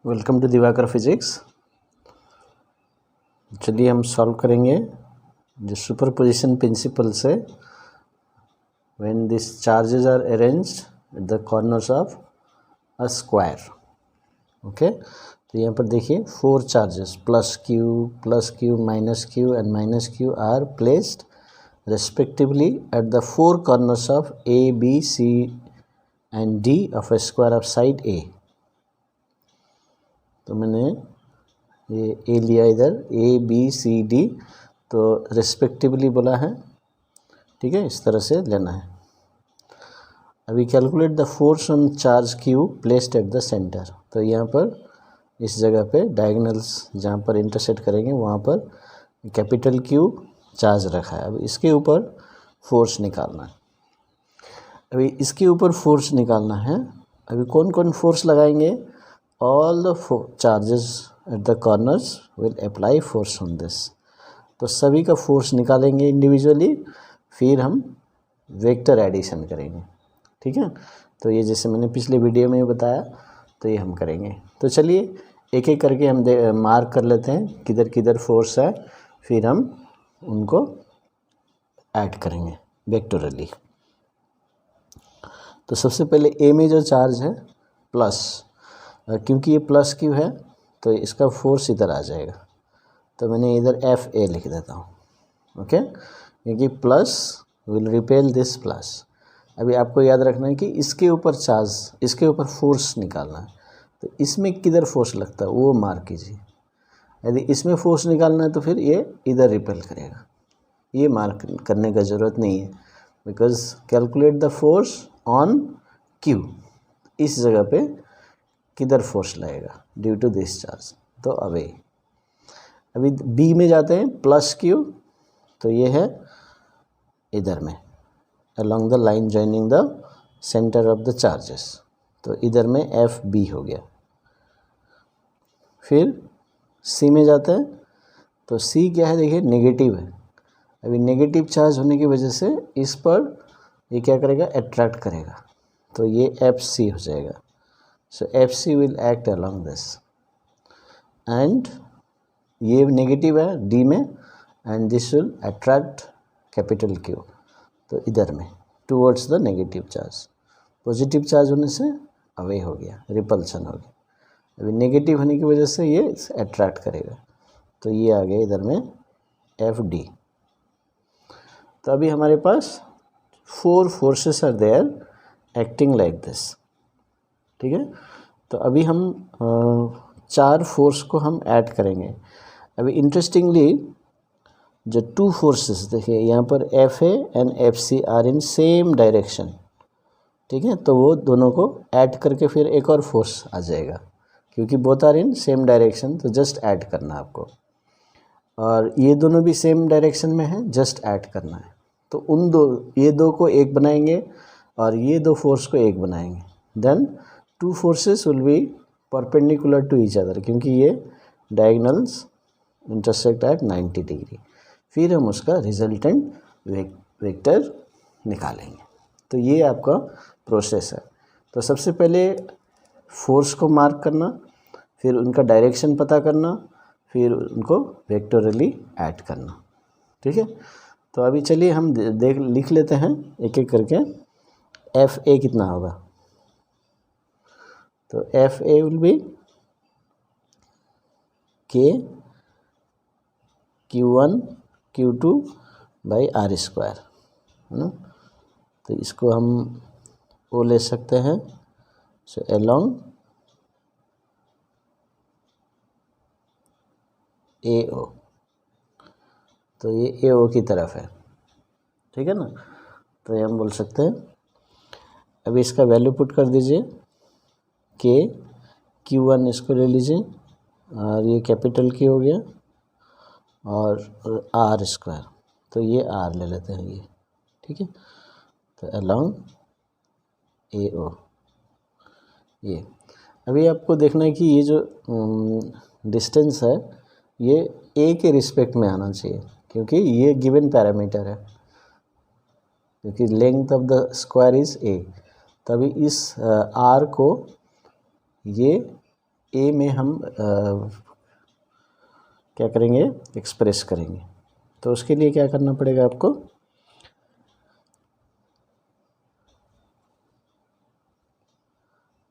Welcome to Diwakar physics. चलिए हम solve करेंगे जो सुपरपोजिशन प्रिंसिपल से when this charges are arranged at the corners of a square. Okay, तो यहाँ पर देखिए 4 charges plus Q and minus Q are placed respectively at the 4 corners of A, B, C and D of a square of side A। तो मैंने ये ए लिया इधर A, B, C, D, तो रेस्पेक्टिवली बोला है, ठीक है, इस तरह से लेना है। अभी calculate the force on charge Q placed at the centre. तो यहाँ पर इस जगह पे डायगोनल्स जहाँ पर इंटरसेक्ट करेंगे वहाँ पर कैपिटल Q चार्ज रखा है। अब इसके ऊपर फोर्स निकालना है। अभी इसके ऊपर फोर्स निकालना है। अभी कौन कौन फोर्स लगाएंगे? All the charges eight the corners will apply force on this. तो सभी का फोर्स निकालेंगे इंडिविजुअली, फिर हम वेक्टर एडिशन करेंगे, ठीक है। तो ये जैसे मैंने पिछले वीडियो में बताया, तो ये हम करेंगे। तो चलिए एक एक करके हम मार्क कर लेते हैं किधर किधर फोर्स है, फिर हम उनको ऐड करेंगे वेक्टोरली। तो सबसे पहले ए में जो चार्ज है प्लस, क्योंकि ये प्लस क्यू है तो इसका फोर्स इधर आ जाएगा। तो मैंने इधर एफ ए लिख देता हूँ, ओके, क्योंकि plus will repel this plus. अभी आपको याद रखना है कि इसके ऊपर चार्ज, इसके ऊपर फोर्स निकालना है। तो इसमें किधर फोर्स लगता है वो मार्क कीजिए। यदि इसमें फोर्स निकालना है तो फिर ये इधर रिपेल करेगा, ये मार्क करने का ज़रूरत नहीं है, because calculate the force on Q. इस जगह पे किधर फोर्स लगेगा ड्यू टू दिस चार्ज, तो अवे। अभी बी में जाते हैं प्लस क्यू, तो ये है इधर में along the line joining the center of the charges। तो इधर में एफ बी हो गया। फिर सी में जाते हैं, तो सी क्या है देखिए नेगेटिव है। अभी नेगेटिव चार्ज होने की वजह से इस पर ये क्या करेगा, अट्रैक्ट करेगा, तो ये एफ सी हो जाएगा। So F C will act along this, and ये नेगेटिव है डी में, and this will attract capital Q, तो इधर में towards the negative charge. Positive charge होने से अवे हो गया, रिपल्सन हो गया। अभी नेगेटिव होने की वजह से ये अट्रैक्ट करेगा, तो ये आ गया इधर में एफ डी। तो अभी हमारे पास 4 forces are there acting like this, ठीक है। तो अभी हम 4 फोर्स को हम ऐड करेंगे। अभी इंटरेस्टिंगली जो 2 फोर्सेस देखिए यहाँ पर F A and F C are in same direction, ठीक है। तो वो दोनों को ऐड करके फिर एक और फोर्स आ जाएगा, क्योंकि both are in same direction, तो जस्ट ऐड करना आपको। और ये दोनों भी सेम डायरेक्शन में है, जस्ट ऐड करना है। तो उन ये दो को एक बनाएंगे और ये 2 फोर्स को एक बनाएंगे। Then 2 forces will be perpendicular to each other, क्योंकि ये डायगोनल्स इंटरसेक्ट एट 90 डिग्री। फिर हम उसका रिजल्टेंट वेक्टर निकालेंगे। तो ये आपका प्रोसेस है। तो सबसे पहले फोर्स को मार्क करना, फिर उनका डायरेक्शन पता करना, फिर उनको वेक्टोरली ऐड करना, ठीक है। तो अभी चलिए हम लिख लेते हैं एक एक करके। एफ ए कितना होगा? तो एफ ए विल बी के Q1 Q2 by R square, है ना। तो इसको हम ओ ले सकते हैं, सो अलोंग ए ओ। तो ये ए ओ की तरफ है, ठीक है ना। तो ये हम बोल सकते हैं। अभी इसका वैल्यू पुट कर दीजिए, के Q1 इसको ले लीजिए, और ये कैपिटल की हो गया, और आर स्क्वायर, तो ये आर ले लेते हैं ये, ठीक है। तो अलोंग ए ओ ये। अभी आपको देखना है कि ये जो डिस्टेंस है ये ए के रिस्पेक्ट में आना चाहिए, क्योंकि ये गिवन पैरामीटर है, क्योंकि length of the square is a. तभी इस आर को ये ए में हम क्या करेंगे, एक्सप्रेस करेंगे। तो उसके लिए क्या करना पड़ेगा आपको,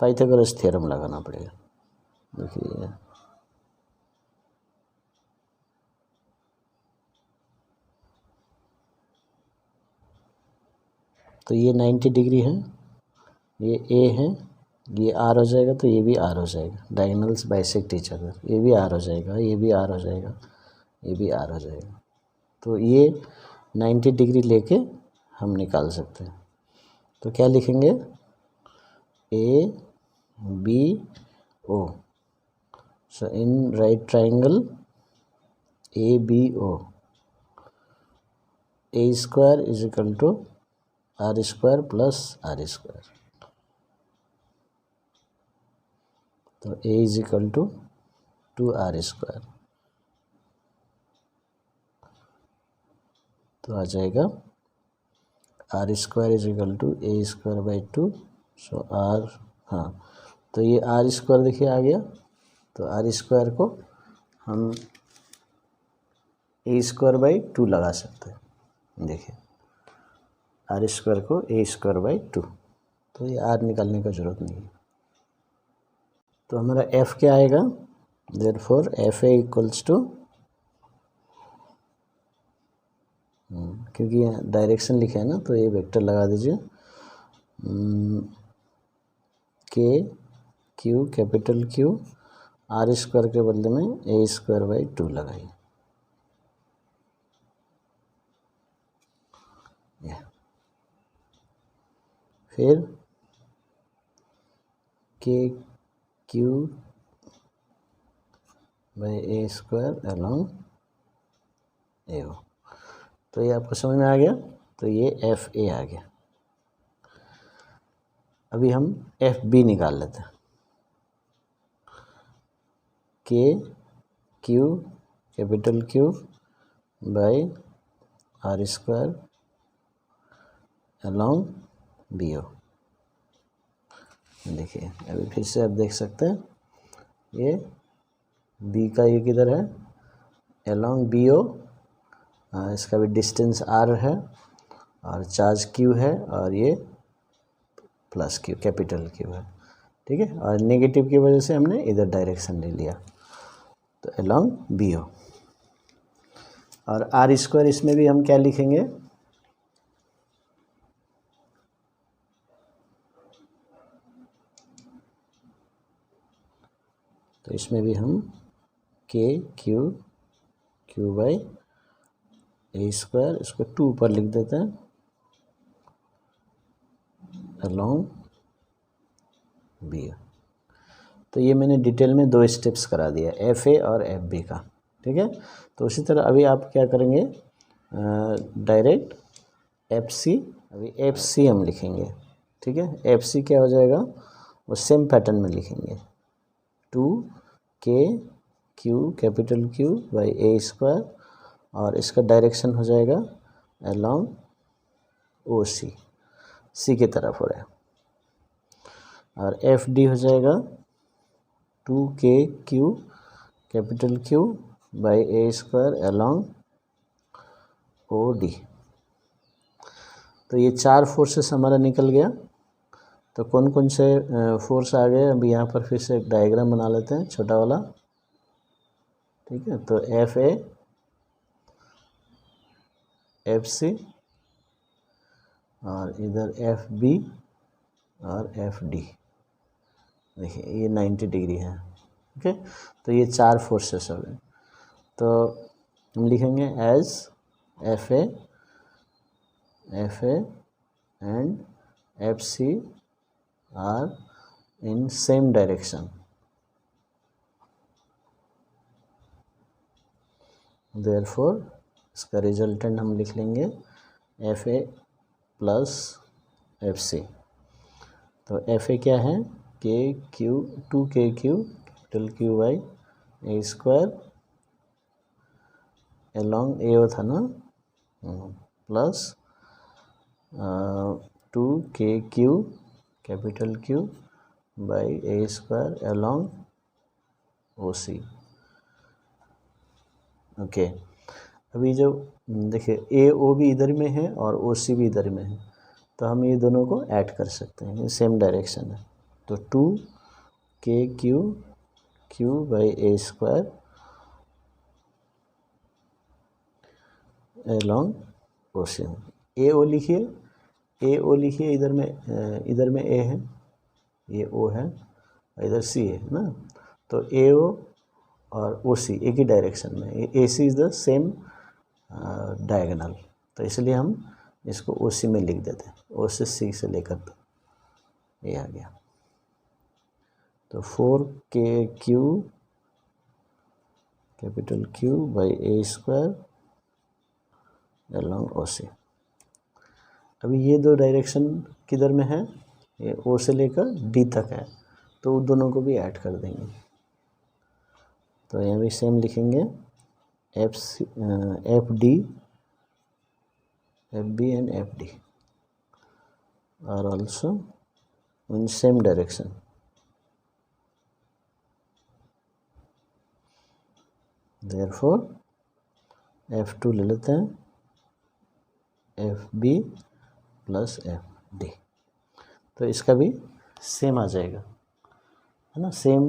पाइथागोरस थ्योरम लगाना पड़ेगा। देखिए तो ये 90 डिग्री है, ये ए है, ये आर हो जाएगा, तो ये भी आर हो जाएगा। डायगोनल्स बाइसेक्ट ईच अदर, ये भी आर हो जाएगा, ये भी आर हो जाएगा, ये भी आर हो जाएगा। तो ये 90 डिग्री लेके हम निकाल सकते हैं। तो क्या लिखेंगे, A B O, so in right triangle A B O, A square is equal to R square plus R square. तो A is equal to 2r square, तो आ जाएगा R square is equal to A square by 2। So R, हाँ, तो ये are square देखिए आ गया। तो आर स्क्वायर को हम ए स्क्वायर बाई 2 लगा सकते हैं। देखिए आर स्क्वायर को ए स्क्वायर बाई 2, तो ये आर निकालने का ज़रूरत नहीं है। तो हमारा एफ क्या आएगा, therefore F A equals to, क्योंकि डायरेक्शन लिखा है ना, तो ये वेक्टर लगा दीजिए, K Q, capital Q, R square के बदले में ए स्क्वायर बाई 2 लगाइए। फिर K Q by A square along A O. तो ये आपको समझ में आ गया। तो ये एफ ए आ गया। अभी हम एफ बी निकाल लेते हैं। K Q, capital Q by R square along B O. देखिए अभी फिर से आप देख सकते हैं, ये बी का ये किधर है, अलॉन्ग बी ओ, इसका भी डिस्टेंस आर है और चार्ज क्यू है, और ये प्लस क्यू, कैपिटल क्यू है, ठीक है। और नेगेटिव की वजह से हमने इधर डायरेक्शन ले लिया, तो अलॉन्ग बी ओ। और आर स्क्वायर इसमें भी हम क्या लिखेंगे, तो इसमें भी हम के Q Q by A square, इसको 2 ऊपर लिख देते हैं, अलॉन्ग बी। तो ये मैंने डिटेल में 2 स्टेप्स करा दिया, एफ ए और एफ बी का, ठीक है। तो उसी तरह अभी आप क्या करेंगे, डायरेक्ट एफ सी, अभी एफ सी हम लिखेंगे, ठीक है। एफ सी क्या हो जाएगा, वो सेम पैटर्न में लिखेंगे, 2 K Q, capital Q by A square, और इसका डायरेक्शन हो जाएगा अलॉन्ग ओ सी, सी की तरफ हो रहा है। और एफ डी हो जाएगा 2 K Q, capital Q by A square along O D. तो ये 4 फोर्सेस हमारा निकल गया। तो कौन कौन से फोर्स आ गए, अभी यहाँ पर फिर से एक डायग्राम बना लेते हैं छोटा वाला, ठीक है। तो एफ ए, एफ सी, और इधर एफ बी और एफ डी। देखिए ये 90 डिग्री है, ओके। तो ये 4 फोर्सेस हो गए। तो हम लिखेंगे as F A and F C are in same direction, therefore इसका रिजल्टेंट हम लिख लेंगे F A plus F C. तो एफ ए क्या है, K Q, 2 K Q, capital Q by A square along A O था ना, plus 2 K Q, capital Q by A square along O C. Okay, अभी जो देखिए ए ओ भी इधर में है और ओ सी भी इधर में है, तो हम ये दोनों को ऐड कर सकते हैं, ये सेम डायरेक्शन है। तो 2 KQ by A square along ocean. A O लिखिए, इधर में ए है, ये ओ है, इधर सी है ना, तो ए ओ और ओ सी एक ही डायरेक्शन में, ए सी इज़ द सेम डायगोनल, तो इसलिए हम इसको ओ सी में लिख देते हैं, ओ से सी से लेकर ये आ गया। तो 4KQ capital Q by A square along O C. अभी ये दो डायरेक्शन किधर में है, ये ओ से लेकर डी तक है, तो उन दोनों को भी ऐड कर देंगे। तो यहाँ भी सेम लिखेंगे, F B and F D are also in same direction. Therefore F2 ले लेते हैं, F B plus F D, तो इसका भी सेम आ जाएगा, है ना, सेम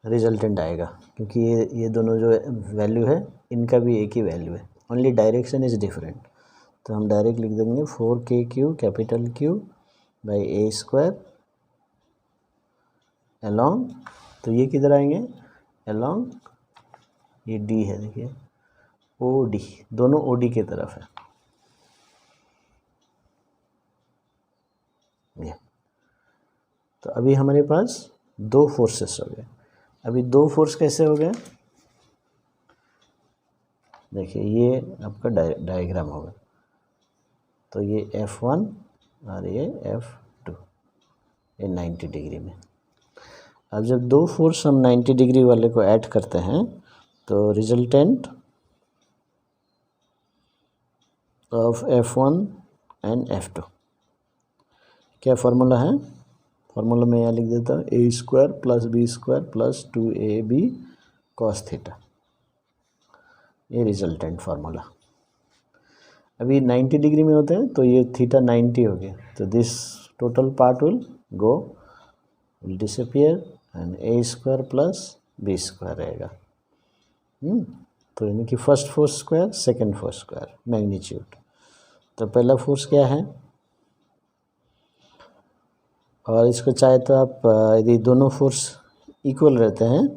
रिजल्टेंट आएगा, क्योंकि ये दोनों जो वैल्यू है इनका भी एक ही वैल्यू है, ओनली डायरेक्शन इज़ डिफरेंट। तो हम डायरेक्ट लिख देंगे 4KQ capital Q by A square along, तो ये किधर आएंगे, अलॉन्ग ये डी है, देखिए ओ डी, दोनों ओ डी की तरफ है ये। तो अभी हमारे पास दो फोर्सेस हो गए। अभी दो फोर्स कैसे हो गए, देखिए ये आपका डायग्राम होगा, तो ये F1 और ये F2, ये 90 डिग्री में। अब जब दो फोर्स हम 90 डिग्री वाले को ऐड करते हैं, तो resultant of F1 and F2 क्या फार्मूला है, फार्मूला में यहाँ लिख देता हूँ, A square plus B square plus 2AB cos theta, ये रिजल्टेंट फार्मूला। अभी 90 डिग्री में होते हैं, तो ये थीटा 90 हो गया, तो this total part will disappear and A square plus B square रहेगा। तो यानी कि first force square second force square magnitude. तो पहला फोर्स क्या है, और इसको चाहे तो आप यदि दोनों फोर्स इक्वल रहते हैं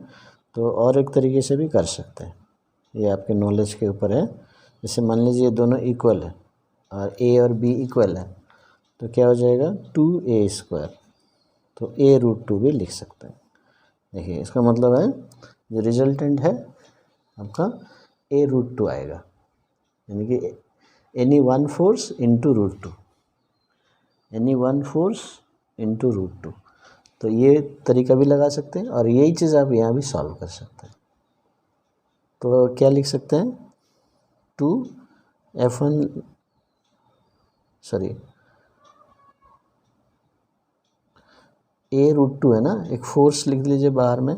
तो और एक तरीके से भी कर सकते हैं, ये आपके नॉलेज के ऊपर है। जैसे मान लीजिए दोनों इक्वल है और ए और बी इक्वल है, तो क्या हो जाएगा 2A स्क्वायर, तो A√2 भी लिख सकते हैं। देखिए इसका मतलब है जो रिजल्टेंट है आपका A√2 आएगा, यानी कि any one force into √2, any one force into √2। तो ये तरीका भी लगा सकते हैं, और यही चीज़ आप यहाँ भी सॉल्व कर सकते हैं। तो क्या लिख सकते हैं, 2F1 सॉरी A√2 है ना, एक फोर्स लिख लीजिए बाहर में,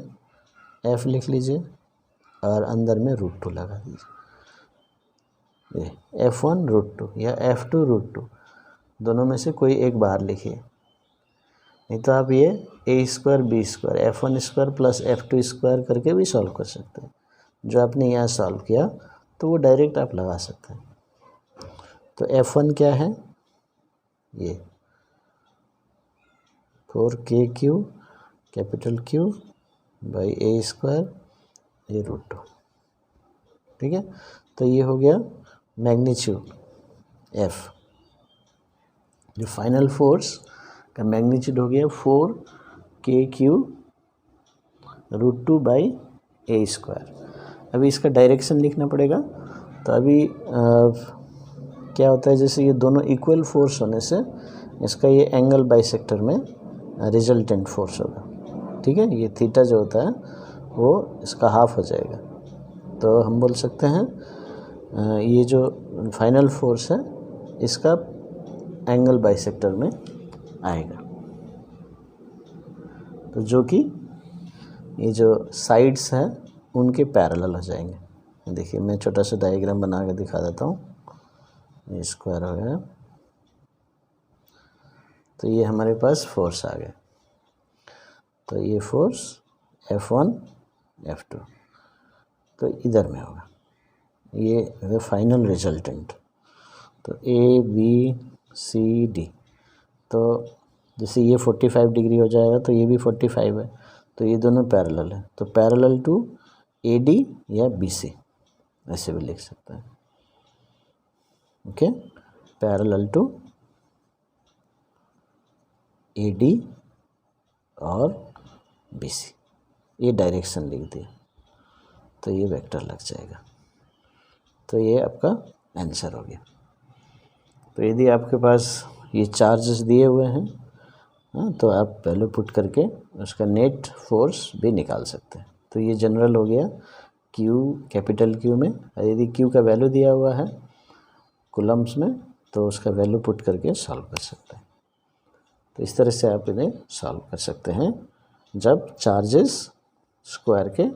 F लिख लीजिए और अंदर में √2 लगा दीजिए, ये F1√2 या F2√2, दोनों में से कोई एक बाहर लिखिए। नहीं तो आप ये A square B square F1 square plus F2 square करके भी सॉल्व कर सकते हैं। जो आपने यहाँ सॉल्व किया तो वो डायरेक्ट आप लगा सकते हैं। तो F1 क्या है, ये 4KQ capital Q by A square ये √2, ठीक है। तो ये हो गया मैग्नीट्यूड F, जो फाइनल फोर्स का मैग्नीट्यूड हो गया 4KQ √2 बाई ए स्क्वायर। अभी इसका डायरेक्शन लिखना पड़ेगा। तो अभी क्या होता है, जैसे ये दोनों इक्वल फोर्स होने से इसका ये एंगल बाइसेक्टर में रिजल्टेंट फोर्स होगा, ठीक है। ये थीटा जो होता है वो इसका हाफ हो जाएगा, तो हम बोल सकते हैं ये जो फाइनल फोर्स है इसका एंगल बाइसेक्टर में आएगा, तो जो कि ये जो साइड्स हैं उनके पैरेलल हो जाएंगे। देखिए मैं छोटा सा डायग्राम बना के दिखा देता हूँ। ये स्क्वायर हो गया, तो ये हमारे पास फोर्स आ गए। तो ये फोर्स F1 F2 तो इधर में होगा, ये है फाइनल रिजल्टेंट। तो A B C D, तो जैसे ये 45 डिग्री हो जाएगा तो ये भी 45 है, तो ये दोनों पैरेलल है, तो पैरेलल टू AD या BC ऐसे भी लिख सकते हैं। ओके, पैरेलल टू AD और BC, ये डायरेक्शन लिख दिया तो ये वेक्टर लग जाएगा। तो ये आपका आंसर हो गया। तो यदि आपके पास ये चार्जेस दिए हुए हैं तो आप वैल्यू पुट करके उसका नेट फोर्स भी निकाल सकते हैं। तो ये जनरल हो गया Q, कैपिटल Q में। यदि Q का वैल्यू दिया हुआ है कूलम्स में तो उसका वैल्यू पुट करके सॉल्व कर सकते हैं। तो इस तरह से आप इन्हें सॉल्व कर सकते हैं जब चार्जेस स्क्वायर के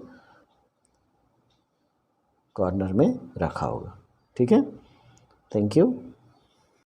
कॉर्नर में रखा होगा। ठीक है, थैंक यू।